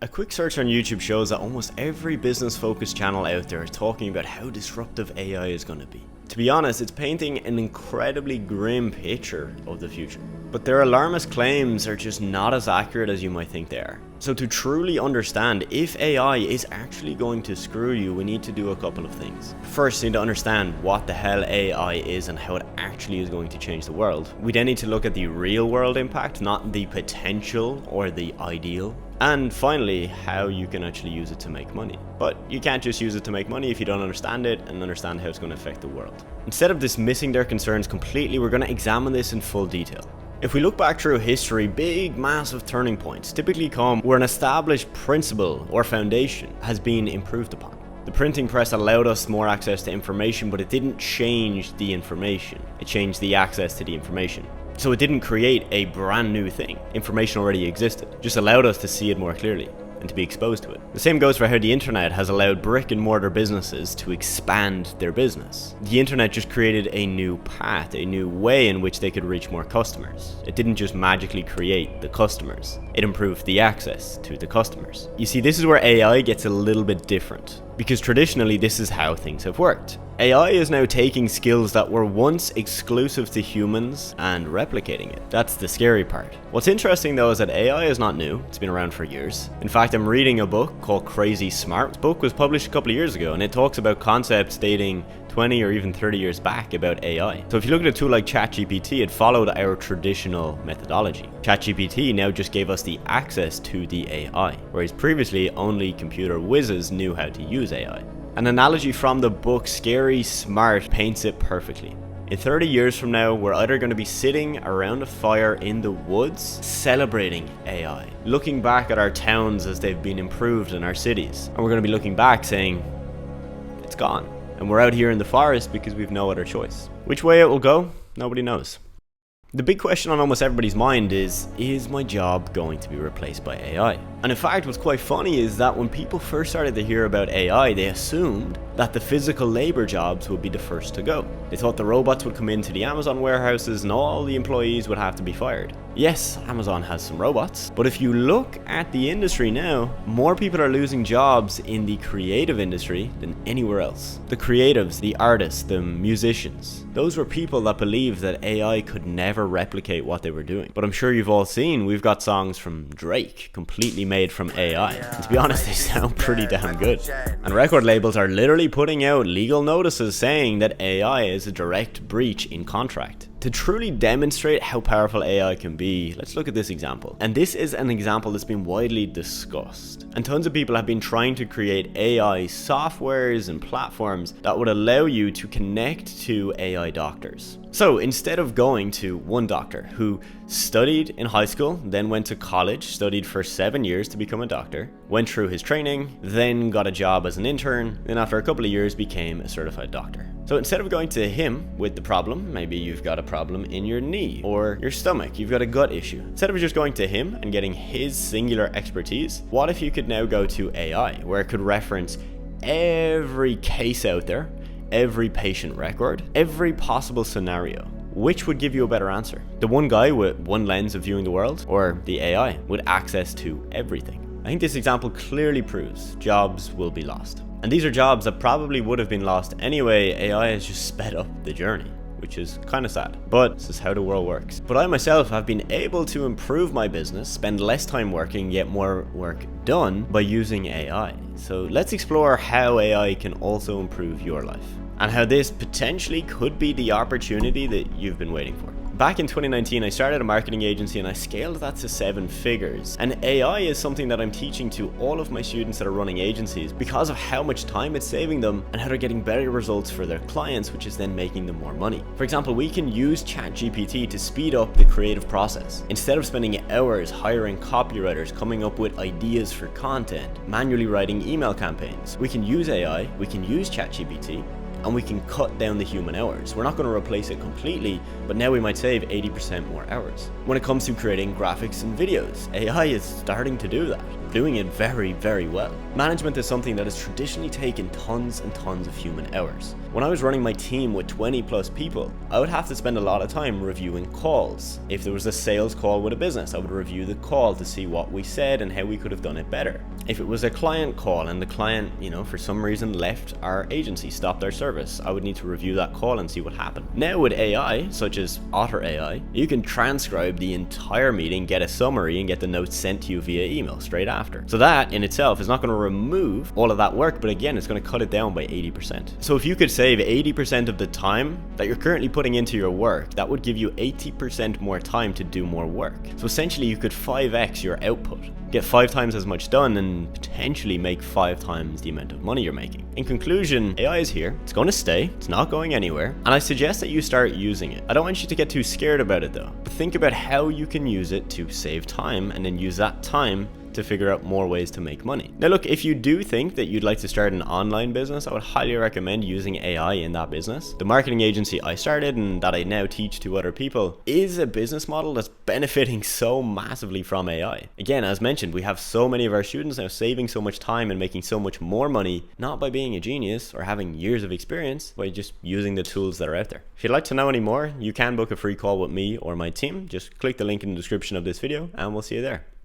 A quick search on YouTube shows that almost every business-focused channel out there is talking about how disruptive AI is going to be. To be honest, it's painting an incredibly grim picture of the future. But their alarmist claims are just not as accurate as you might think they are. So to truly understand if AI is actually going to screw you, we need to do a couple of things. First, we need to understand what the hell AI is and how it actually is going to change the world. We then need to look at the real world impact, not the potential or the ideal. And finally, how you can actually use it to make money. But you can't just use it to make money if you don't understand it and understand how it's going to affect the world. Instead of dismissing their concerns completely, we're going to examine this in full detail. If we look back through history, big, massive turning points typically come where an established principle or foundation has been improved upon. The printing press allowed us more access to information, but it didn't change the information. It changed the access to the information. So it didn't create a brand new thing. Information already existed, just allowed us to see it more clearly and to be exposed to it. The same goes for how the internet has allowed brick and mortar businesses to expand their business. The internet just created a new path, a new way in which they could reach more customers. It didn't just magically create the customers, it improved the access to the customers. You see, this is where AI gets a little bit different, because traditionally this is how things have worked. AI is now taking skills that were once exclusive to humans and replicating it. That's the scary part. What's interesting though is that AI is not new, it's been around for years. In fact, I'm reading a book called Crazy Smart. The book was published a couple of years ago and it talks about concepts dating 20 or even 30 years back about AI. So if you look at a tool like ChatGPT, it followed our traditional methodology. ChatGPT now just gave us the access to the AI, whereas previously only computer whizzes knew how to use AI. An analogy from the book Scary Smart paints it perfectly. In 30 years from now, we're either going to be sitting around a fire in the woods, celebrating AI, looking back at our towns as they've been improved in our cities, and we're going to be looking back saying, it's gone. And we're out here in the forest because we've no other choice. Which way it will go, nobody knows. The big question on almost everybody's mind is my job going to be replaced by AI? And in fact, what's quite funny is that when people first started to hear about AI, they assumed that the physical labor jobs would be the first to go. They thought the robots would come into the Amazon warehouses and all the employees would have to be fired. Yes, Amazon has some robots, but if you look at the industry now, more people are losing jobs in the creative industry than anywhere else. The creatives, the artists, the musicians, those were people that believed that AI could never replicate what they were doing. But I'm sure you've all seen, we've got songs from Drake completely made from AI. And to be honest, they sound pretty damn good. And record labels are literally putting out legal notices saying that AI is a direct breach in contract. To truly demonstrate how powerful AI can be, let's look at this example. And this is an example that's been widely discussed. And tons of people have been trying to create AI softwares and platforms that would allow you to connect to AI doctors. So instead of going to one doctor who studied in high school, then went to college, studied for 7 years to become a doctor, went through his training, then got a job as an intern, then after a couple of years became a certified doctor. So instead of going to him with the problem, maybe you've got a problem in your knee or your stomach, you've got a gut issue. Instead of just going to him and getting his singular expertise, what if you could now go to AI, where it could reference every case out there, every patient record, every possible scenario? Which would give you a better answer? The one guy with one lens of viewing the world, or the AI with access to everything? I think this example clearly proves jobs will be lost. And these are jobs that probably would have been lost anyway. AI has just sped up the journey, which is kind of sad, but this is how the world works. But I myself have been able to improve my business, spend less time working, get more work done by using AI. So let's explore how AI can also improve your life, and how this potentially could be the opportunity that you've been waiting for. Back in 2019, I started a marketing agency and I scaled that to 7 figures. And AI is something that I'm teaching to all of my students that are running agencies because of how much time it's saving them and how they're getting better results for their clients, which is then making them more money. For example, we can use ChatGPT to speed up the creative process. Instead of spending hours hiring copywriters, coming up with ideas for content, manually writing email campaigns, we can use AI, we can use ChatGPT, and we can cut down the human hours. We're not going to replace it completely, but now we might save 80% more hours. When it comes to creating graphics and videos, AI is starting to do that, doing it very, very well. Management is something that has traditionally taken tons and tons of human hours. When I was running my team with 20 plus people, I would have to spend a lot of time reviewing calls. If there was a sales call with a business, I would review the call to see what we said and how we could have done it better. If it was a client call and the client, for some reason left our agency, stopped our service, I would need to review that call and see what happened. Now with AI, such as Otter AI, you can transcribe the entire meeting, get a summary, and get the notes sent to you via email straight after. So that in itself is not going to remove all of that work, but again, it's going to cut it down by 80%. So if you could save 80% of the time that you're currently putting into your work, that would give you 80% more time to do more work. So essentially you could 5x your output, get 5 times as much done, and potentially make 5 times the amount of money you're making. In conclusion, AI is here, it's going to stay, it's not going anywhere, and I suggest that you start using it. I don't want you to get too scared about it though, but think about how you can use it to save time and then use that time to figure out more ways to make money. Now look, if you do think that you'd like to start an online business, I would highly recommend using AI in that business. The marketing agency I started and that I now teach to other people is a business model that's benefiting so massively from AI. Again, as mentioned, we have so many of our students now saving so much time and making so much more money, not by being a genius or having years of experience, by just using the tools that are out there. If you'd like to know any more, you can book a free call with me or my team. Just click the link in the description of this video and we'll see you there.